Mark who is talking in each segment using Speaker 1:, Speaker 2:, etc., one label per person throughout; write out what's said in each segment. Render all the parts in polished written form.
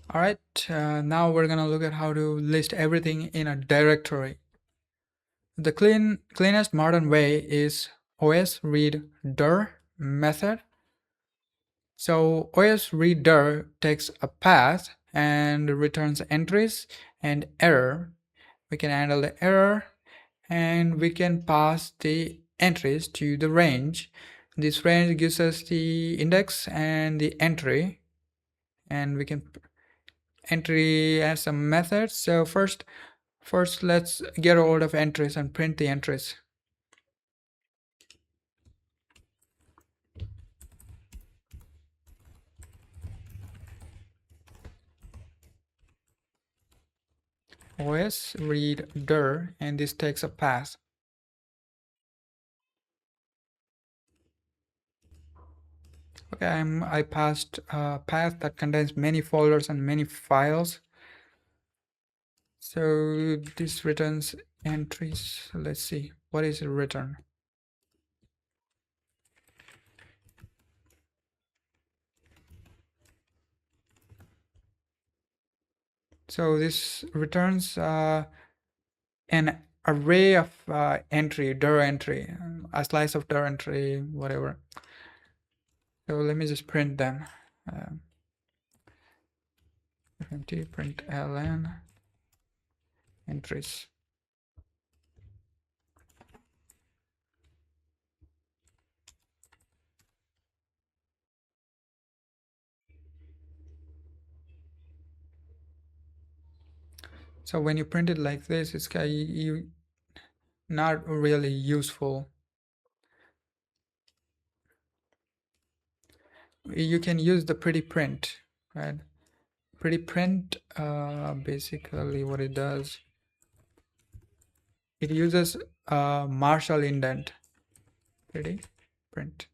Speaker 1: All right, now we're gonna look at how to list everything in a directory. The cleanest modern way is os read dir method. So os read dir takes a path and returns entries and error. We can handle the error and we can pass the entries to the range. This range gives us the index and the entry, and we can entry as some methods. So first let's get a hold of entries and print the entries. Os read dir, and this takes a path. Okay, I passed a path that contains many folders and many files. So this returns entries. Let's see, what is a return? So this returns an array of dir entry, a slice of dir entry, whatever. So let me just print them. Empty print ln entries. So when you print it like this, it's not really useful. You can use the pretty print, right? Pretty print, basically what it does, it uses a Marshall indent. Pretty print.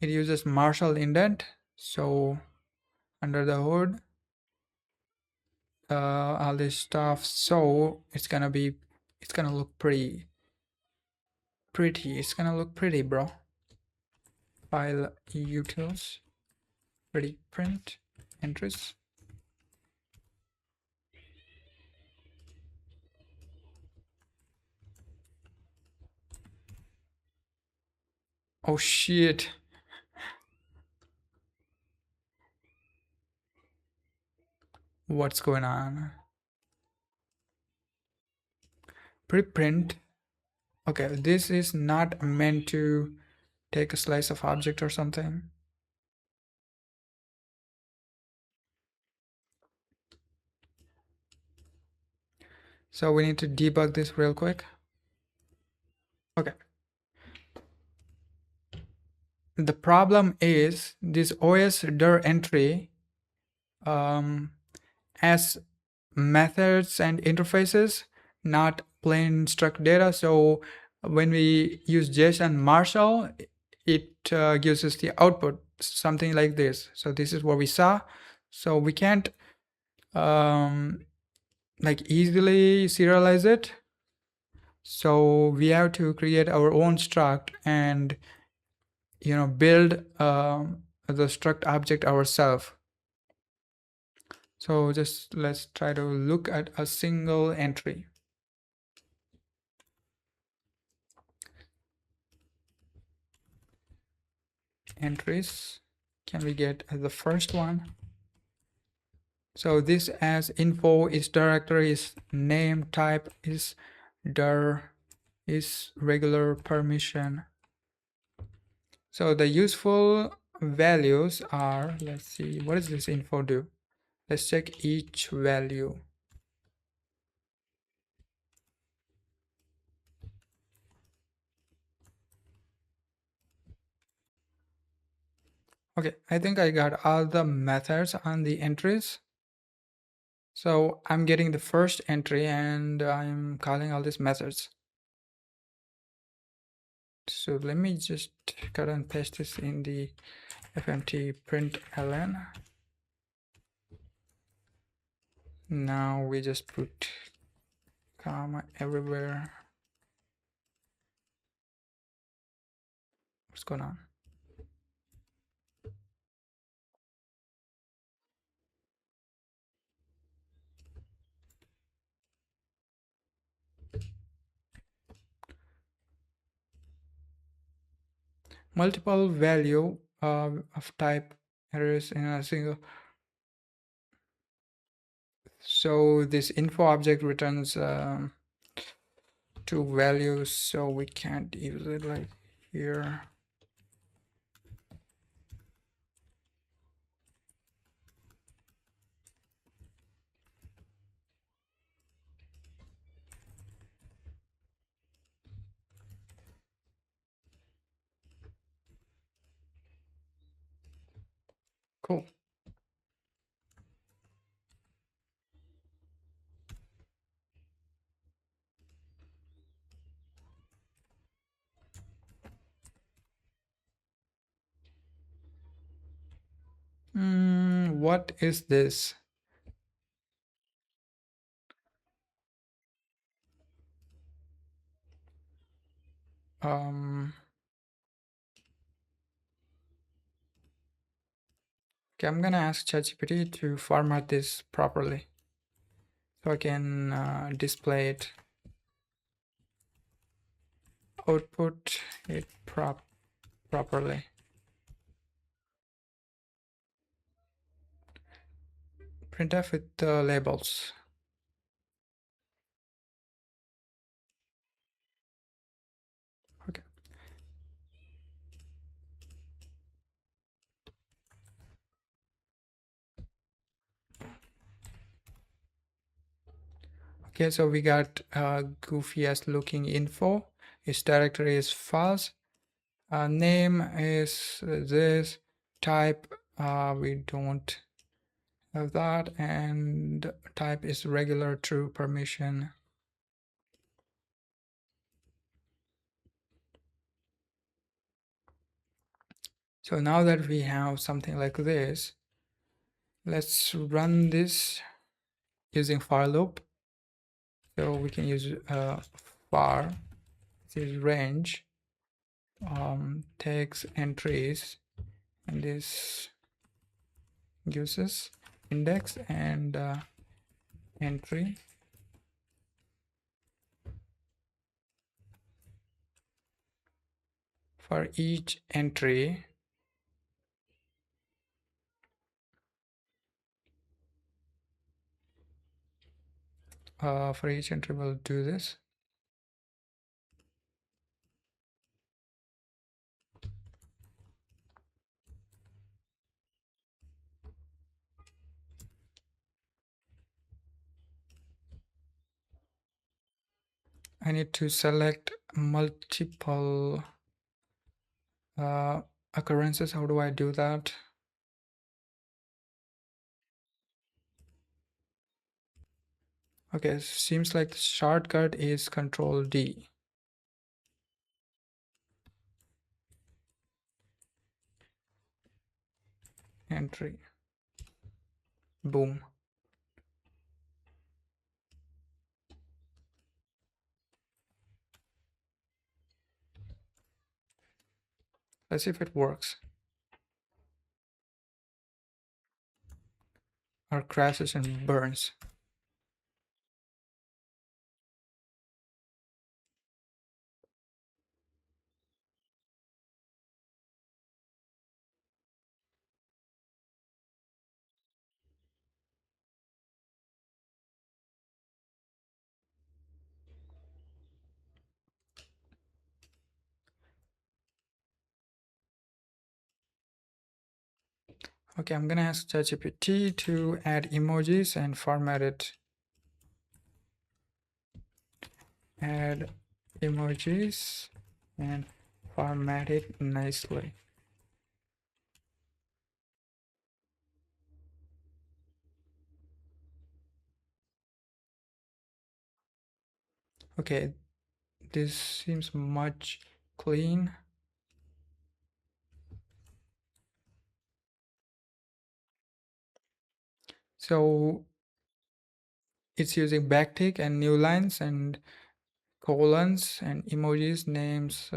Speaker 1: It uses Marshall indent. So under the hood, all this stuff. So it's gonna look pretty. It's gonna look pretty, bro. File utils, pretty print entries. Oh shit. What's going on? Preprint. Okay, this is not meant to take a slice of object or something. So we need to debug this real quick. Okay. The problem is this os dir entry as methods and interfaces, not plain struct data. So when we use JSON Marshall, it gives us the output, something like this. So this is what we saw. So we can't like easily serialize it. So we have to create our own struct and build the struct object ourselves. So just let's try to look at a single entry. Entries, can we get the first one? So this as info is directory, is name, type is dir, is regular permission. So the useful values are, let's see, what does this info do? Let's check each value. Okay, I think I got all the methods on the entries. So I'm getting the first entry and I'm calling all these methods. So let me just cut and paste this in the fmt print ln. Now we just put comma everywhere. What's going on? multiple value of type arrays in a single. So this info object returns two values, so we can't use it like here. Cool. What is this? Okay, I'm gonna ask ChatGPT to format this properly so I can display it, output it properly. Printf with the labels. Okay. Okay, so we got goofiest looking info. Its directory is false. Name is this. Type, we don't have that, and type is regular true permission. So now that we have something like this, let's run this using for loop. So we can use for, this is range, takes entries, and this uses index and entry. For each entry, we'll do this. I need to select multiple occurrences. How do I do that? Okay, seems like the shortcut is Control D. Entry. Boom. Let's see if it works. Or crashes and burns. Okay, I'm gonna ask ChatGPT to add emojis and format it. Add emojis and format it nicely. Okay, this seems much clean. So it's using backtick and new lines and colons and emojis, names.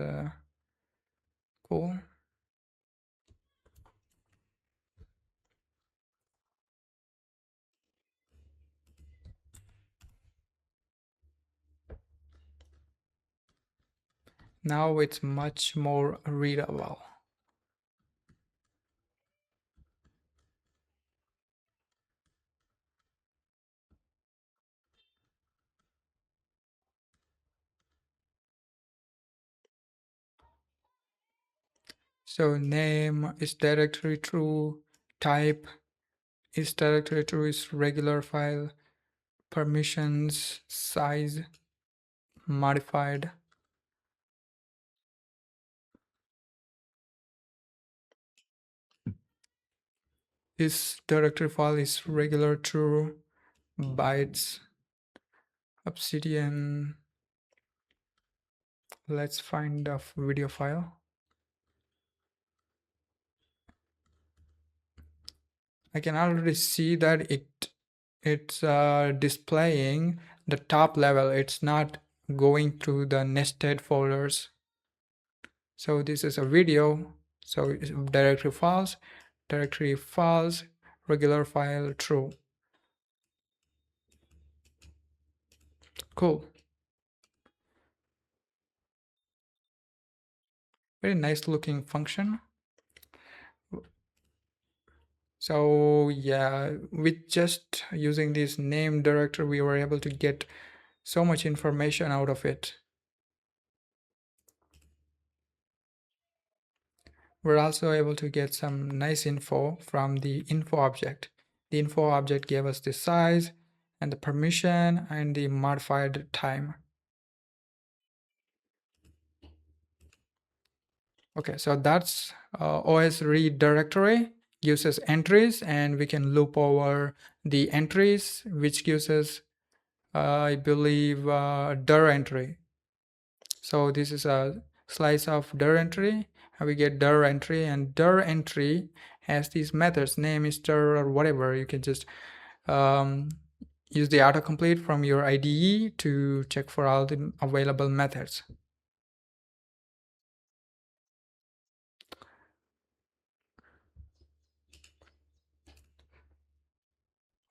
Speaker 1: Cool. Now it's much more readable. So name is directory true, type is directory true is regular file, permissions, size, modified. Is directory file is regular true, bytes, obsidian. Let's find a video file. I can already see that it's displaying the top level. It's not going through the nested folders. So this is a video. So directory files, regular file, true. Cool. Very nice looking function. So yeah, with just using this name directory, we were able to get so much information out of it. We're also able to get some nice info from the info object. The info object gave us the size and the permission and the modified time. Okay, so that's OS read directory gives us entries, and we can loop over the entries, which gives us, I believe, dir entry. So this is a slice of dir entry, and we get dir entry, and dir entry has these methods. Name is dir or whatever. You can just use the autocomplete from your IDE to check for all the available methods.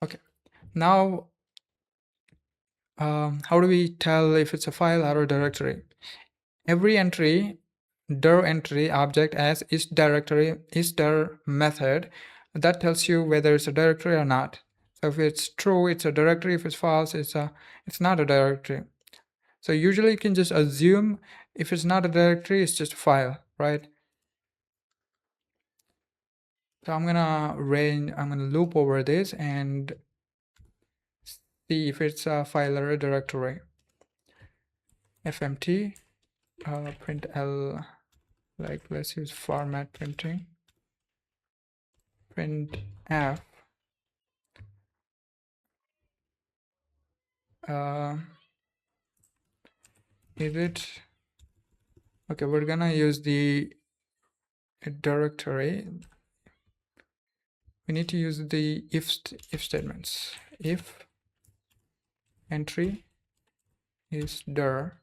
Speaker 1: Okay, now how do we tell if it's a file or a directory? Every entry, dir entry object as is directory is dir method, that tells you whether it's a directory or not. So if it's true, it's a directory. If it's false, it's not a directory. So usually you can just assume if it's not a directory, it's just a file, right? So I'm gonna loop over this and see if it's a file or a directory. fmt print l, like let's use format printing, print f is it okay? We're gonna use the directory. We need to use the if statements. If entry is dir,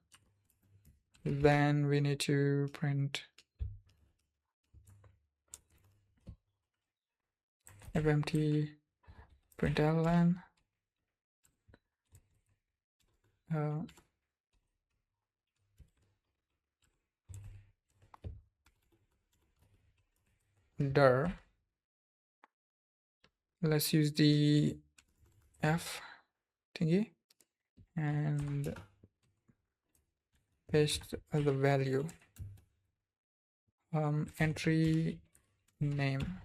Speaker 1: then we need to print fmt println dir. Let's use the f thingy and paste the value. Entry name,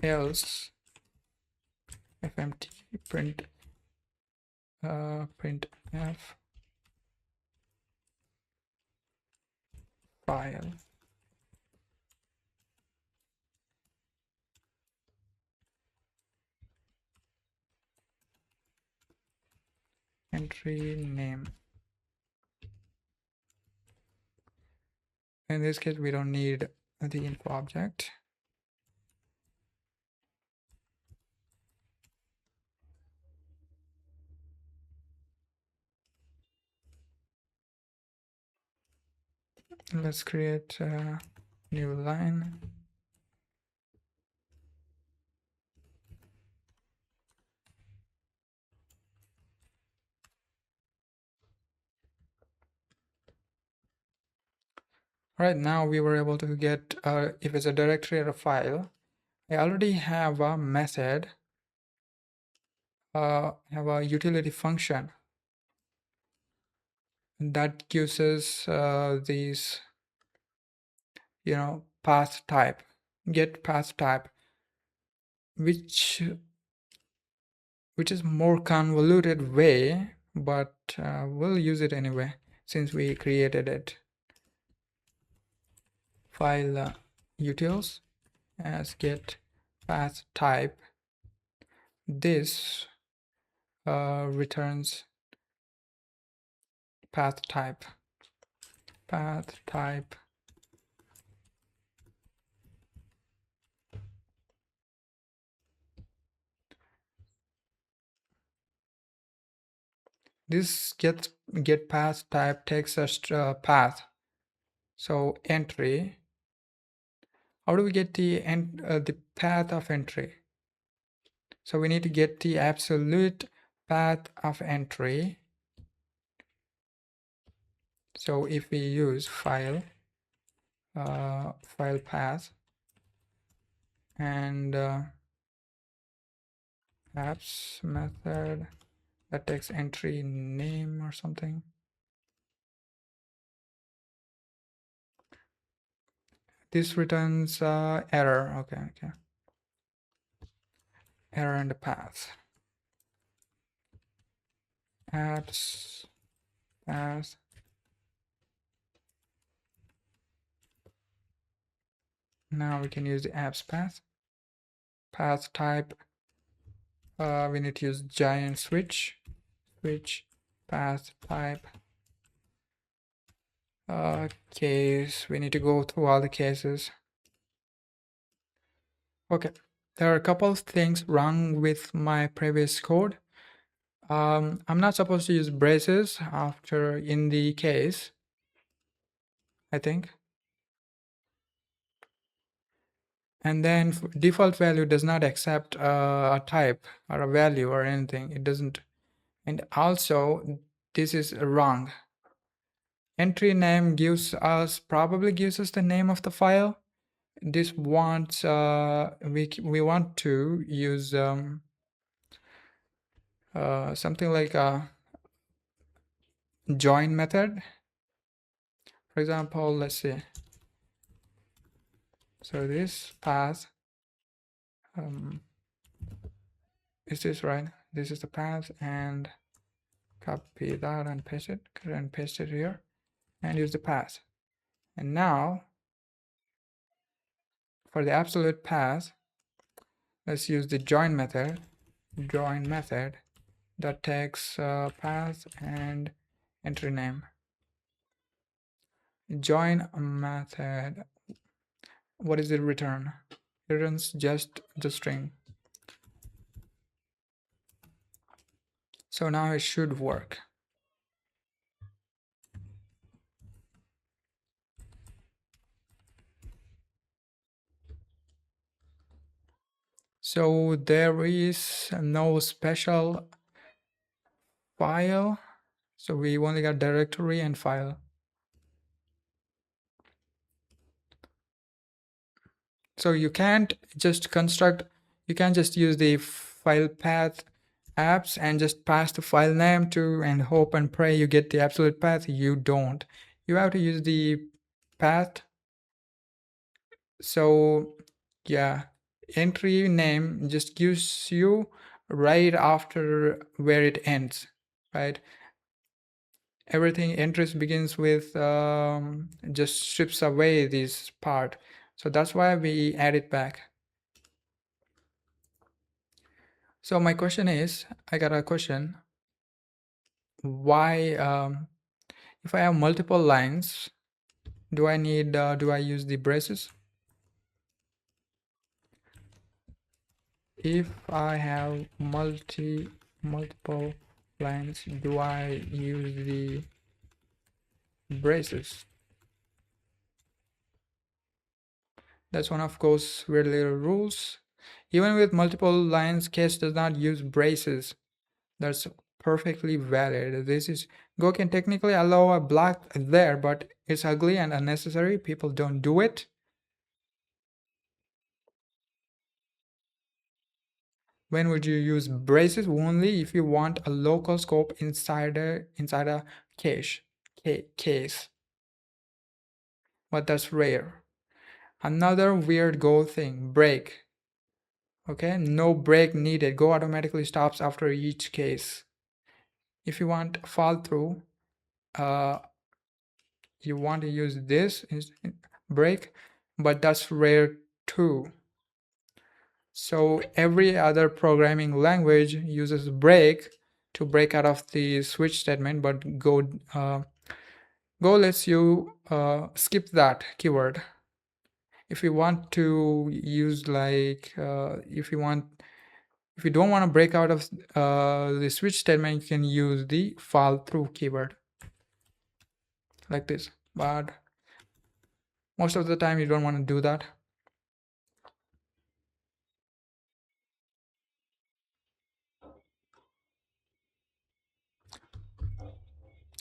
Speaker 1: else fmt print f file. Entry name. In this case, we don't need the info object. Let's create a new line. All right, now we were able to get if it's a directory or a file. I already have a method, have a utility function that gives us these, path type, get path type, which is more convoluted way, but we'll use it anyway since we created it. File utils as get path type. This returns path type. This get path type takes us to path. So entry. How do we get the path of entry? So we need to get the absolute path of entry. So if we use file path and apps method that takes entry name or something. This returns error. Okay. Error in the path. Apps path. Now we can use the apps path. Path type. We need to use giant switch path type. Case. We need to go through all the cases. Okay, there are a couple of things wrong with my previous code. I'm not supposed to use braces after in the case, I think. And then default value does not accept a type or a value or anything. It doesn't. And also this is wrong. Entry name probably gives us the name of the file. This wants we want to use something like a join method. For example, let's see. So this path is this right? This is the path, and copy that and paste it here and use the path. And now for the absolute path, let's use the join method that takes path and entry name. Join method, what is it return? It returns just the string. So now it should work. So there is no special file. So we only got directory and file. So you can't just use the file path apps and just pass the file name to and hope and pray you get the absolute path. You don't. You have to use the path. So yeah, entry name just gives you right after where it ends, right? Everything entries begins with just strips away this part. So that's why we add it back. So my question is, I got a question. Why, if I have multiple lines, do I use the braces? If I have multiple lines, do I use the braces? That's one of those weird little rules. Even with multiple lines, case does not use braces. That's perfectly valid. Go can technically allow a block there, but it's ugly and unnecessary. People don't do it. When would you use braces? Only if you want a local scope inside a cache. case, but that's rare. Another weird Go thing, break. Okay, no break needed. Go automatically stops after each case. If you want fall through, you want to use this break, but that's rare too. So every other programming language uses break to break out of the switch statement, but Go lets you skip that keyword. If you want to use like if you don't want to break out of the switch statement, you can use the fall through keyword like this, but most of the time you don't want to do that.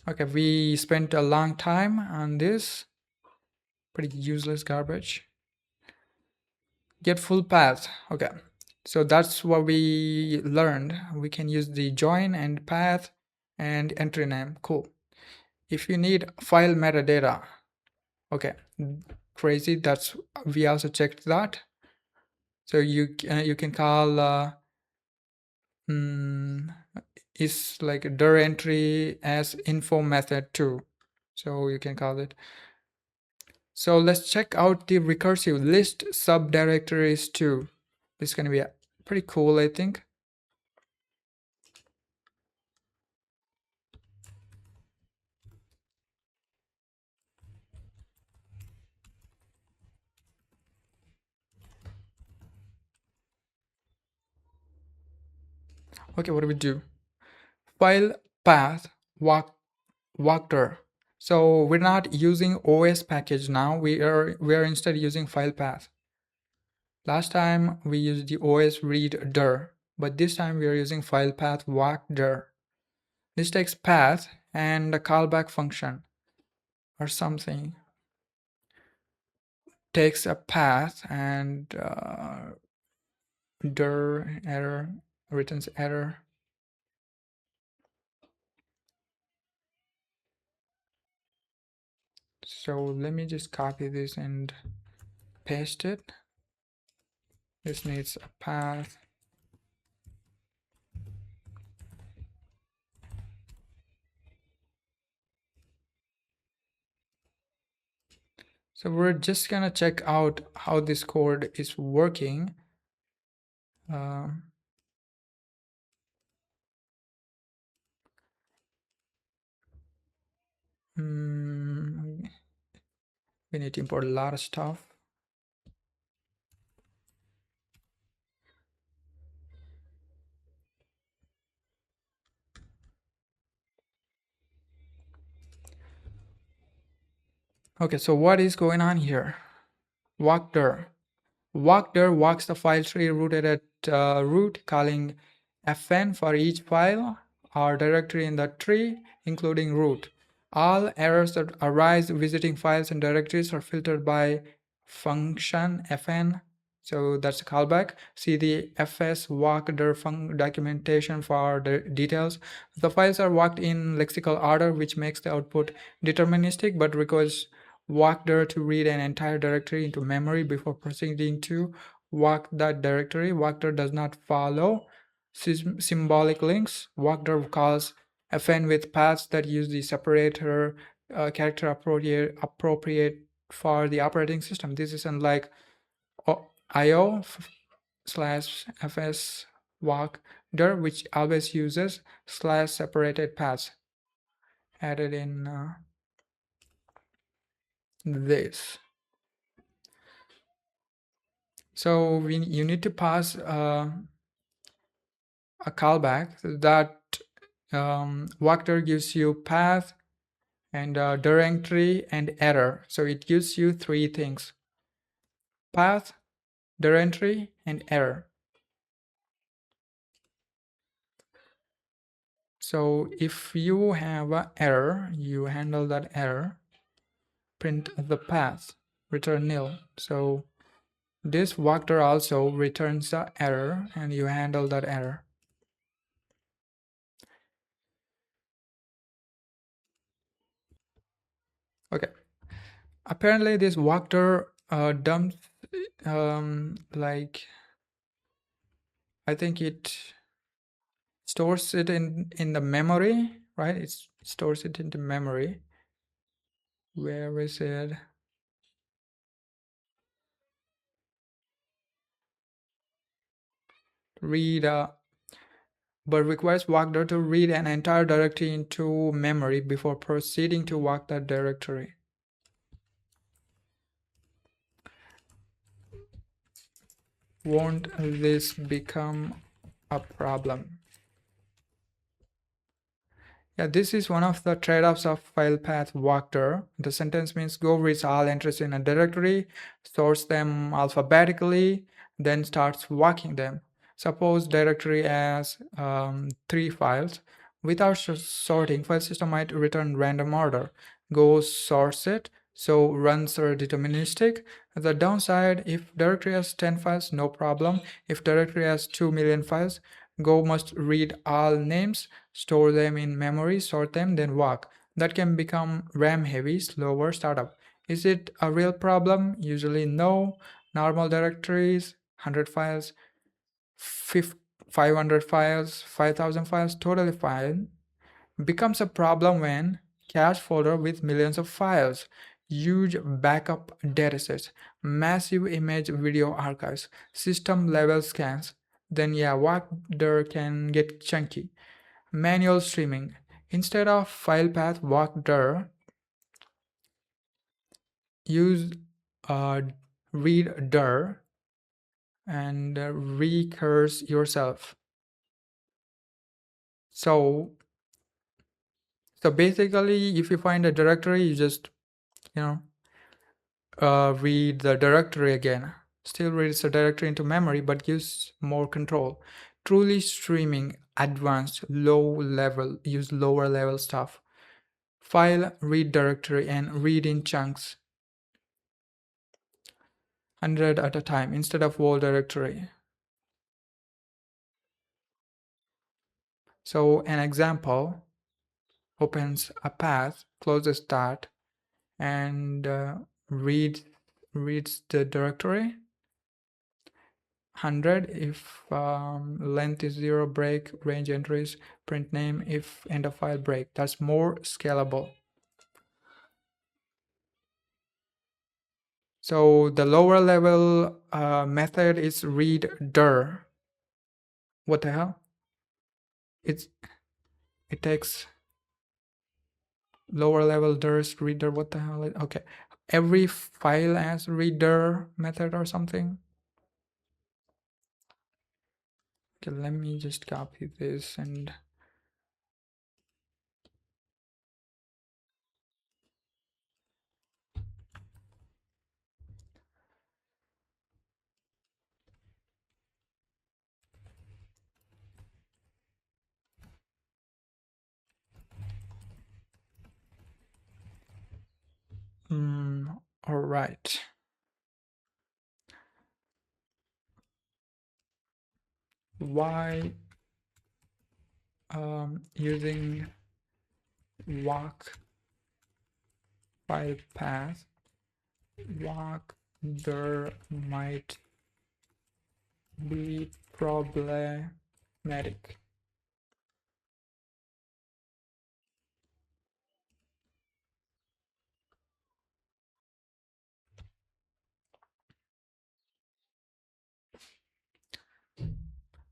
Speaker 1: Okay, we spent a long time on this pretty useless garbage. Get full path. Okay, so that's what we learned. We can use the join and path and entry name. Cool. If you need file metadata, okay, crazy. That's we also checked that. So you can call is like dir entry as info method too. So you can call it. So let's check out the recursive list subdirectories too. This is going to be pretty cool, I think. Okay, what do we do? File path walkdir. So we're not using OS package now. We are instead using file path. Last time we used the OS read dir, but this time we are using file path walkdir. This takes path and a callback function or something. Takes a path and dir error returns error. So let me just copy this and paste it. This needs a path. So we're just gonna check out how this code is working. We need to import a lot of stuff. Okay, so what is going on here? Walkdir. Walkdir walks the file tree rooted at root, calling fn for each file or directory in the tree, including root. All errors that arise visiting files and directories are filtered by function fn. So that's a callback. See the fs walkdir documentation for the details. The files are walked in lexical order, which makes the output deterministic but requires walkdir to read an entire directory into memory before proceeding to walk that directory. Walkdir does not follow symbolic links. Walkdir calls fn with paths that use the separator character appropriate for the operating system. This is unlike io/fs walkdir, which always uses slash separated paths added in this. So you need to pass a callback that walkdir gives you path and dir entry and error. So it gives you three things: path, dir entry, and error. So if you have an error, you handle that error, print the path, return nil. So this walkdir also returns the error and you handle that error. Okay. Apparently this walkdir dumps like I think it stores it in the memory, right? It stores it into memory. Where is it? Read but requires walkdir to read an entire directory into memory before proceeding to walk that directory. Won't this become a problem? Yeah, this is one of the trade-offs of file path walkthrough. The sentence means go reads all entries in a directory, sorts them alphabetically, then starts walking them. Suppose directory has 3 files. Without sorting, file system might return random order. Go source it, so runs are deterministic. The downside, if directory has 10 files, no problem. If directory has 2 million files, Go must read all names, store them in memory, sort them, then walk. That can become RAM heavy, slower startup. Is it a real problem? Usually no. Normal directories, 100 files, 500 files, 5000 files, totally fine. Becomes a problem when cache folder with millions of files, huge backup datasets, massive image video archives, system level scans. Then yeah, walkdir can get chunky. Manual streaming. Instead of file path walkdir, use uh, readdir and recurse yourself. So basically, if you find a directory, you just you know read the directory again. Still reads the directory into memory, but gives more control. Truly streaming, advanced, use lower level stuff. File, read directory, and read in chunks, 100 at a time instead of whole directory. So an example opens a path, closes that, and reads the directory. 100 if length is 0, break, range entries, print name if end of file break. That's more scalable. So the lower level method is readdir. What the hell? It takes lower level dir's reader. What the hell? Okay, every file has readdir method or something. Okay, let me just copy this and all right. Why using walk file path walkdir might be problematic?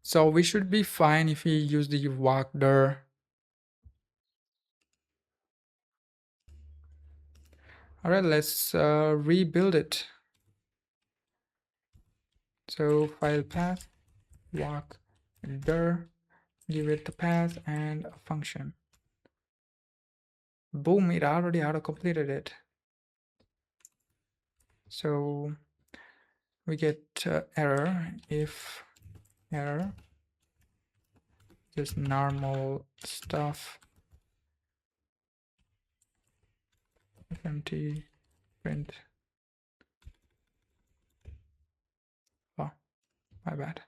Speaker 1: So we should be fine if we use the walkdir. All right, let's rebuild it. So file path walkdir, give it the path and a function. Boom, it already auto-completed it. So we get error if error, just normal stuff, empty print. Oh, my bad.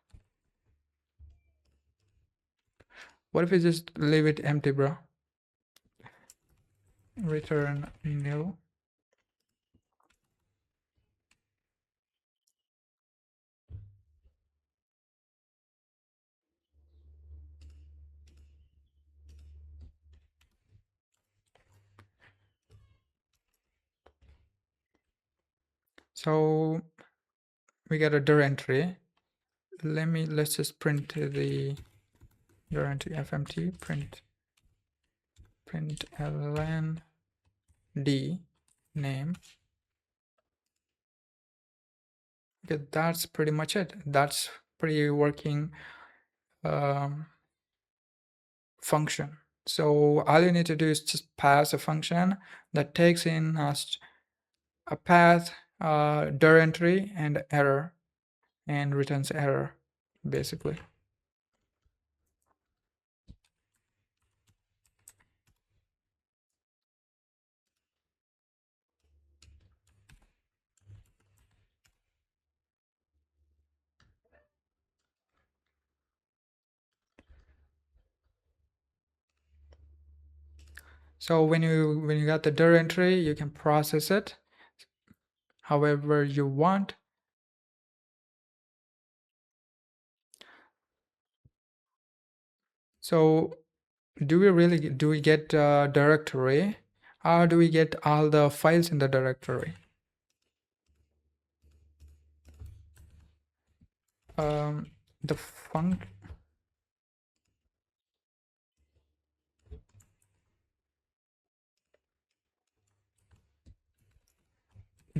Speaker 1: What if we just leave it empty, bro? Return nil. So we get a dir entry. Let's just print the dir entry fmt print ln d name. Okay, that's pretty much it. That's pretty working function. So all you need to do is just pass a function that takes in a path, dir entry, and error, and returns error, basically. So when you got the dir entry, you can process it however you want. So do we get a directory, or do we get all the files in the directory? The func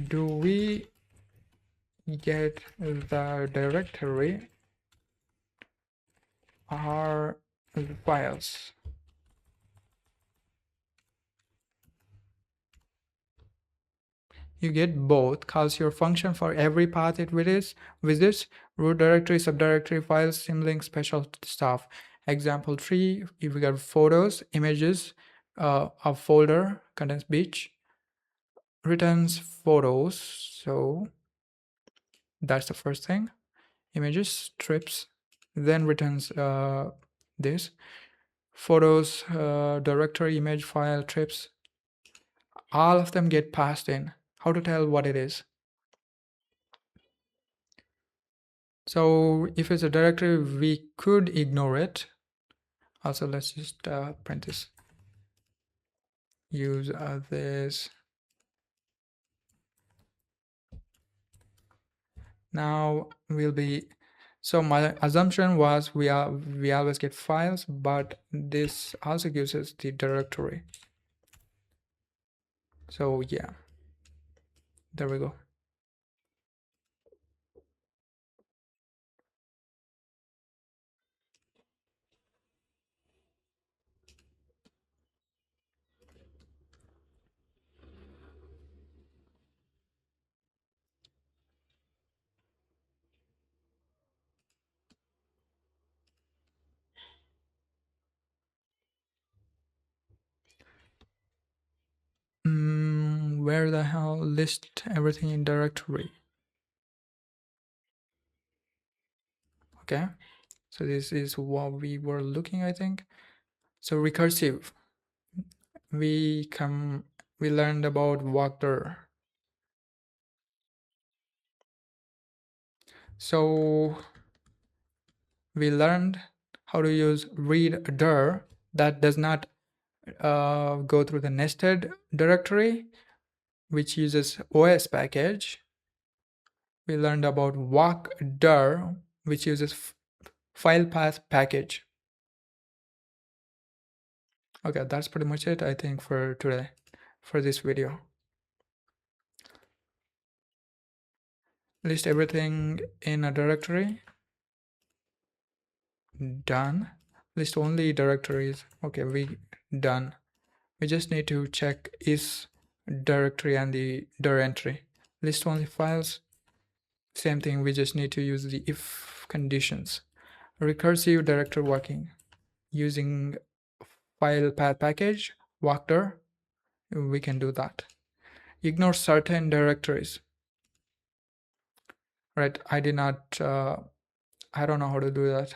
Speaker 1: do we get the directory or the files? You get both, calls your function for every path it visits, root directory, subdirectory, files, symlink, special stuff. Example 3, if we got photos, images, a folder contains beach, returns photos. So that's the first thing. Images, trips, then returns this. Photos, directory, image, file, trips, all of them get passed in. How to tell what it is? So if it's a directory, we could ignore it. Also, let's just print this. Use this. Now we'll be. So my assumption was we always get files, but this also gives us the directory. So yeah, there we go. Where the hell list everything in directory? Okay, so this is what we were looking, I think. So recursive, we learned about walkdir. So we learned how to use read dir that does not go through the nested directory, which uses OS package. We learned about walkdir, which uses file path package. Okay, that's pretty much it, I think, for today, for this video. List everything in a directory. Done. List only directories. Okay, we done. We just need to check is directory and the dir entry. List only files. Same thing, we just need to use the if conditions. Recursive directory walking using file path package, walkdir, we can do that. Ignore certain directories. Right, I don't know how to do that.